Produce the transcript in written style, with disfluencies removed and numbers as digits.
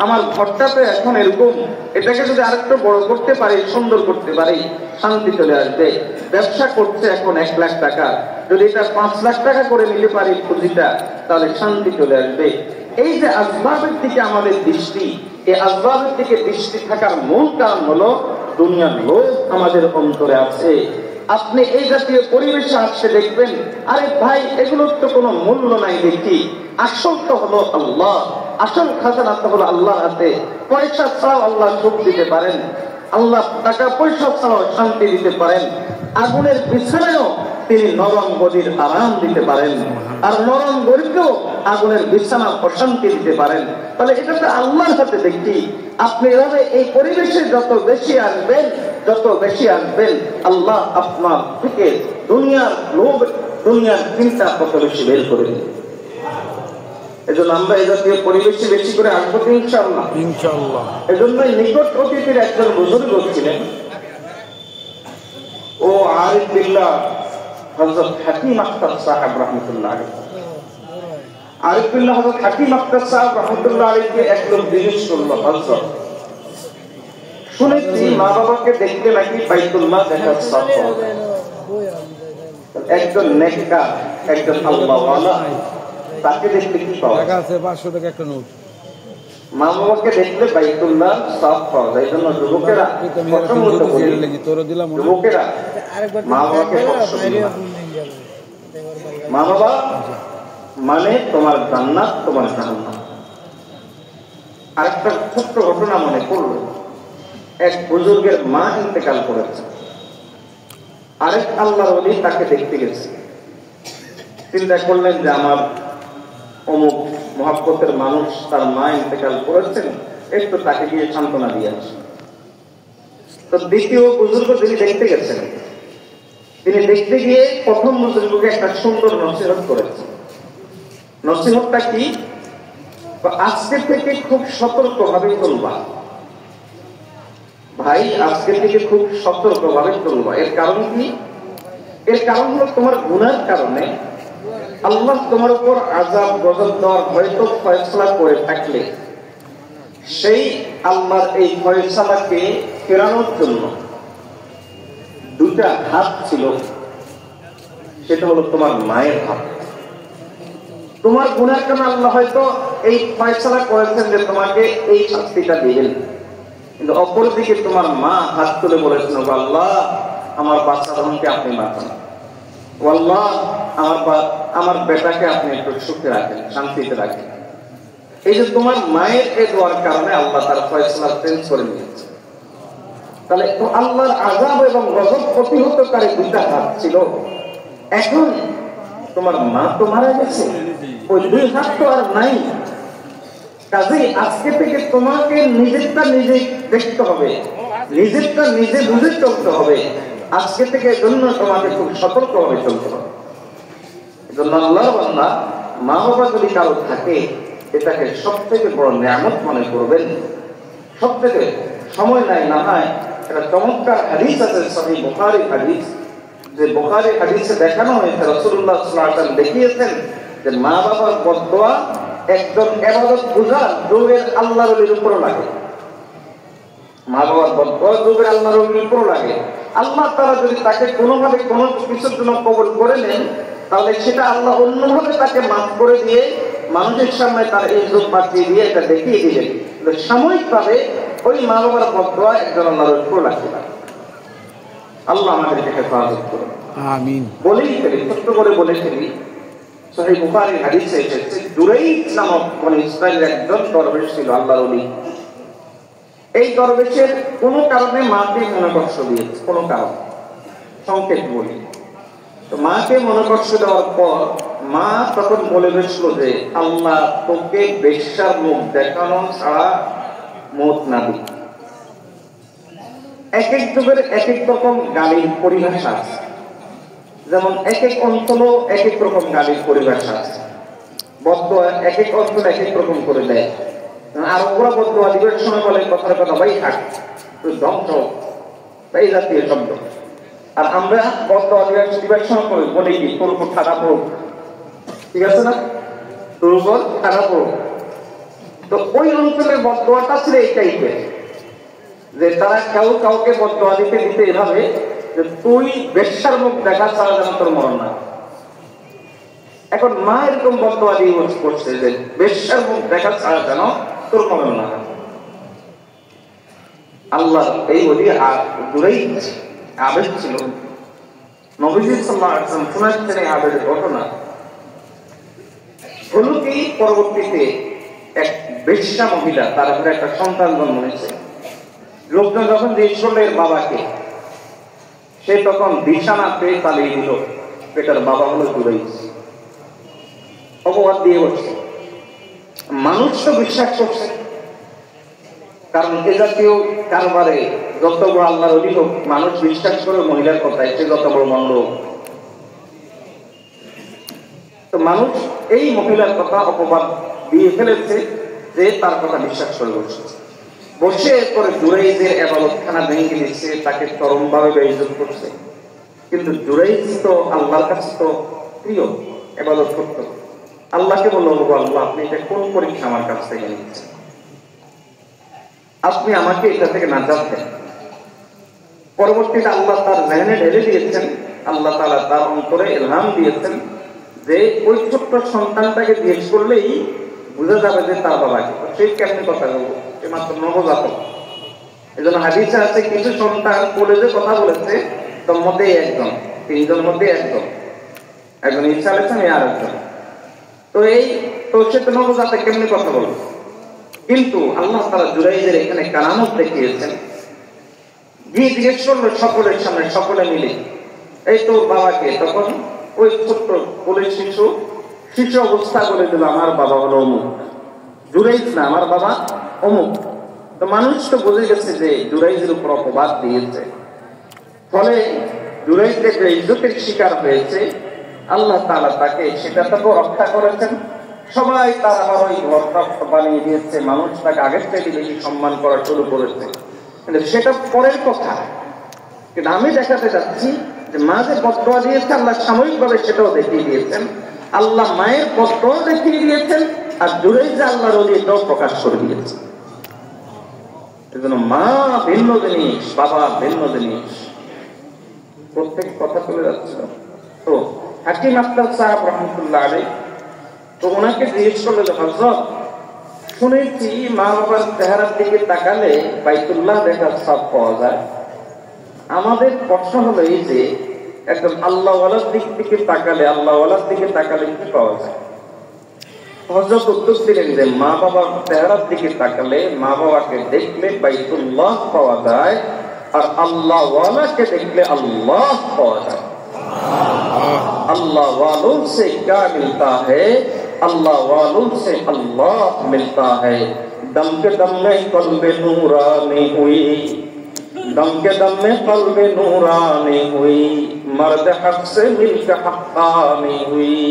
আমার ঘরটা তো এখন এরকম, এটাকে যদি আরেকটু বড় করতে পারি, সুন্দর করতে পারি, শান্তি চলে আসবে। ব্যবসা করছে এখন 1 লাখ টাকা, যদি এটা 5 লাখ টাকা করে নিতে পারি পুঁজিটা, তাহলে শান্তি চলে আসবে। এই যে আসবাবের দিকে আমাদের দৃষ্টি, এই আসবাবের দিকে দৃষ্টি থাকার মূল কারণ হলো দুনিয়ার লোভ আমাদের অন্তরে আছে। আপনি এই জাতীয় পরিবেশে আসছে দেখবেন, আরে ভাই এগুলোর তো কোনো মূল্য নাই দেখি, আসল তো হলো আল্লাহ, আসল খাজানা তো হলো আল্লাহর হাতে। পয়সা ছাড়াও আল্লাহ সুখ দিতে পারেন, আল্লাহ টাকা পয়সা ছাড়াও শান্তি দিতে পারেন, আগুনের বিছানায়ও তিনি নরম গদির আরাম দিতে পারেন, আর নরম গদিকেও আগুনের বিছানা অশান্তি দিতে পারেন। তাহলে এটা তো আল্লাহর হাতে দেখি। আপনি এভাবে এই পরিবেশে যত বেশি আসবেন, আল্লাহ আপনার থেকে দুনিয়ার লোভ, দুনিয়ার চিন্তা কত বেশি বের করে দেবে। এজন্য আমরা এই জাতীয় পরিবেশে বেশি করে আসবো ইনশাআল্লাহ। এজন্যই নিকট অতীতের একজন বুজুর্গ ছিলেন, ও আরিফ বিল্লাহ হযরত হাকিম আখতার সাহেব রাহমাতুল্লাহ আলাইহি। আরিফ বিল্লাহ হযরত হাকিম আখতার সাহেব রাহমাতুল্লাহ আলাইহিকে এক লোক জিজ্ঞেস করলো, হযরত শুনেছি মা বাবাকে দেখতে নাকি বাইতুল্লাহ দেখার সওয়াব পাওয়া যায়। একজন নেককার, একজন আল্লাহওয়ালা, তাকে দেখলে কি পাওয়া যায়? 500 টাকা একটা নোট। মা বাবাকে দেখলে বাইতুল্লাহ সওয়াব পাওয়া যায়। এজন্য যুবকেরা, যুবকেরা মা বাবাকে মা বাবা মানে তোমার জান্নাত, তোমার জাহান্নাম। আরেকটা ছোট্ট ঘটনা মনে পড়লো, এক বুজুর্গের মা ইন্তেকাল করেছে, আরেক আল্লাহর ওলি তাকে দেখতে গেছে। চিন্তা করলেন যে আমার অমুক মহব্বতের মানুষ, তার মা ইন্তেকাল করেছেন, একটু তাকে গিয়ে সান্ত্বনা দিয়ে আসে। তো দ্বিতীয় বুজুর্গ যিনি দেখতে গেছেন, তিনি দেখতে গিয়ে প্রথম বুজুর্গকে একটা সুন্দর নসিহত করেছেন। নসিহতটা কি? আজকে থেকে খুব সতর্ক ভাবে চলবা ভাই, আজকে থেকে খুব সতর্ক ভাবে চলবা। এর কারণ কি? এর কারণ হলো তোমার গুনার কারণে আল্লাহ তোমার উপর আযাব গজব দেওয়ার হয়তো ফয়সালা করে থাকলে, সেই আল্লাহর এই ফয়সালাকে ফেরানোর জন্য দুটা হাত ছিল। সেটা হলো তোমার মায়ের হাত। তোমার গুনার কারণে আল্লাহ হয়তো এই ফয়সালা করেছেন যে তোমাকে এই শাস্তিটা দিবেন, কিন্তু অপরদিকে তোমার মা হাত তুলে বলেছেন, আল্লাহ আমার বাচ্চাকে আপনি বাঁচান, আল্লাহ আমার বেটাকে আপনি একটু সুখে রাখেন, শান্তিতে রাখেন। এই যে তোমার মায়ের এই দোয়ার কারণে আল্লাহ তার ফয়সালা চেঞ্জ করে নিয়েছে। তাহলে আল্লাহর আযাব এবং গজব প্রতিহতকারী দুইটা হাত ছিল। এখন তোমার মা তো মারা গেছে, ওই দুই হাত তো আর নাই। কাজেই আজকে থেকে তোমাকে নিজেরটা নিজে দেখতে হবে, নিজেরটা নিজে বুঝে চলতে হবে। আজকে থেকে জন্য তোমাকে খুব সতর্ক ভাবে চলতে হবে। এজন্য আল্লাহর বান্দা, মা বাবা যদি কারো থাকে, এটাকে সব থেকে বড় নিয়ামত মনে করবেন। সব থেকে সময় নাই না হয় একটা চমৎকার হাদিস আছে, সহিহ বুখারী হাদিস, যে বুখারী হাদিসে দেখানো হয়েছে রাসূলুল্লাহ সাল্লাল্লাহু আলাইহি ওয়াসাল্লাম দেখিয়েছেন যে মা বাবার বদদোয়া একজন ইবাদত গুজার যুগের আল্লাহর ওলির উপর লাগে। মা বাবার বদদোয়া যুগের আল্লাহর ওলির উপর লাগে। আল্লাহ তাআলা যদি তাকে কোনোভাবে কোনো কিছুর জন্য কবুল করে নেন, তাহলে সেটা আল্লাহ অন্যভাবে তাকে মাফ করে দিয়ে মানুষের সামনে তার এই যুগ বাঁচিয়ে দিয়ে এটা দেখিয়ে দিলেন। সাময়িকভাবে ওই মা বাবার বদদোয়া একজন আল্লাহর উপর লাগতে পারে। আল্লাহ আমাদেরকে হেফাজত করুন, আমিন। বলেই ফেলি, ছোট্ট করে বলে ফেলি, সহিহ বুখারীর হাদিসে এসেছে, জুরাইজ নামক বনি ইসরাঈলের একজন দরবেশ ছিল, আল্লাহর ওলি। এই দরবেশের কোনো কারণে মাকে মনোকষ্ট দিয়েছে, কোনো কারণ, সংক্ষেপ বলি। তো মাকে মনোকষ্ট দেওয়ার পর মা তখন বলে বসলো যে আল্লাহ তোকে বেশ্যার মুখ দেখানো ছাড়া মত না দিই। এক এক যুগের এক এক রকম গালির পরিভাষা আছে, যেমন এক এক অঞ্চলও এক এক রকম গালির পরিভাষা আছে। বদদোয়া এক এক অঞ্চলে এক এক রকম করে দেয়। আর ওরা বদদোয়া দিবের সময় বলে কথার কথা, ভাই থাক তুই ধ্বংস, এই জাতীয় শব্দ। আর আমরা বদদোয়া দিবের সময় বলি কি, তোর উপর খারাপ হোক, ঠিক আছে না, তোর উপর খারাপ হোক। তো ওই অঞ্চলের বদদোয়াটা ছিল এই টাইপের যে তারা কেউ কাউকে বদদোয়া দিতে দিতে এভাবে যে তুই বেশ্যার মুখ দেখা ছাড়া যেন তোর মরণ না। এখন মা এরকম বদদোয়া দিয়ে করছে যে বেশ্যার মুখ দেখা ছাড়া যেন তোর মরণ না। আল্লাহ এই বলি আর দূরেই আবেগ ছিল। নবীজি সাল্লাল্লাহু আলাইহি ওয়াসাল্লাম শোনাচ্ছেন এই আবেগের ঘটনা। হলো কি, পরবর্তীতে এক বেশ্যা মহিলা, তার ঘরে একটা সন্তান জন্ম হয়েছে। লোকজন যখন জিজ্ঞেস করলো এর বাবাকে, সে তখন বিছানা পেয়ে পালিয়ে দিল, এটার বাবা হলো জুরাইজ। অপবাদ দিয়ে বসছে। মানুষ তো বিশ্বাস করছে, কারণ এ জাতীয় কারবারে যত বড় আল্লাহর ওলি হোক, মানুষ বিশ্বাস করে মহিলার কথায়, সে যত বড় মন্দ। তো মানুষ এই মহিলার কথা অপবাদ দিয়ে ফেলেছে যে তার কথা বিশ্বাস করে বসে এরপরে জুরাইজের ইবাদতখানা ভেঙে দিচ্ছে, তাকে চরমভাবে বেইজ্জত করছে। কিন্তু জুরাইজ তো আল্লাহর কাছে তো প্রিয়, ইবাদত করত। আল্লাহকে বলল, আল্লাহ আপনি এটা কোন পরীক্ষা আমার কাছ থেকে নিচ্ছেন? আপনি আমাকে এটা থেকে নাজাত দেন। পরবর্তীতে আল্লাহ তার জেহনে ঢেলে দিয়েছেন, আল্লাহ তাআলা তার অন্তরে ইলহাম দিয়েছেন যে ওই ছোট্ট সন্তানটাকে জিজ্ঞেস করলেই বুঝা যাবে যে তার বাবাকে। সেই কেমনি কথা বলবো, সে মাত্র নবজাতক। এই জন্য হাদিসে আছে কিছু সন্তান কলেজে কথা বলেছে, তোর মধ্যে একজন, তিনজন মধ্যে একজন ঈসা আলাইহিস সালাম, আর একজন। তো সে তো নবজাতক, কেমনি কথা বলবো? কিন্তু আল্লাহ তাআলা জুরাইজের এখানে কারামত দেখিয়েছেন। গিয়ে জিজ্ঞেস করলো সকলের সামনে, সকলে মিলে, এই তোর বাবাকে? তখন ওই ছোট্ট কোলের শিশু অবস্থা বলে দিল, আমার বাবা হলো অমুক। জুরাইজ না, আমার বাবা অমুক। তো মানুষ তো বুঝে গেছে যে জুরাইজের উপর অপবাদ দিয়েছে, ফলে জুরাইজ যে ইজ্জতের শিকার হয়েছে, আল্লাহ তাআলা তাকে সেটা থেকে রক্ষা করেছেন। সবাই তার আবার ওই ঘরটা বানিয়ে দিয়েছে, মানুষ তাকে আগের থেকে বেশি সম্মান করা শুরু করেছে। কিন্তু সেটা পরের কথা। কিন্তু আমি দেখাতে চাচ্ছি যে মা যে বদদোয়া দিয়েছে, আল্লাহ সাময়িকভাবে সেটাও দেখিয়ে দিয়েছেন। আল্লাহ মায়ের বদদোয়া দেখিয়ে দিয়েছেন, আর জুরাইজ যে আল্লাহর ওলি এটাও প্রকাশ করে দিয়েছে। এজন্য মা ভিন্ন জিনিস, বাবা ভিন্ন জিনিস। প্রত্যেক কথা চলে যাচ্ছিল। তো হাকিম আফতাব সাহেব রহমতুল্লাহ আলাইহি, তো ওনাকে জিজ্ঞেস করলো যে হযরত, শুনেছি মা বাবার চেহারার দিকে তাকালে বাইতুল্লাহ দেখার সব পাওয়া যায়। আমাদের প্রশ্ন হলো এই যে একজন আল্লাহওয়ালার দিকে তাকালে কি পাওয়া যায়? হযরত উত্তর দিলেন যে মা বাবার চেহারার দিকে তাকালে, মা বাবাকে দেখলে বাইতুল্লাহ পাওয়া যায়, আর আল্লাহওয়ালাকে দেখলে আল্লাহ পাওয়া যায়। अल्लाह वालों से क्या मिलता है, अल्लाह वालों से अल्लाह मिलता है। दम के दम में कल्बे नूरानी हुई, दम के दम में कल्बे नूरानी हुई, मर्द हक से मिलकर हक्कानी हुई।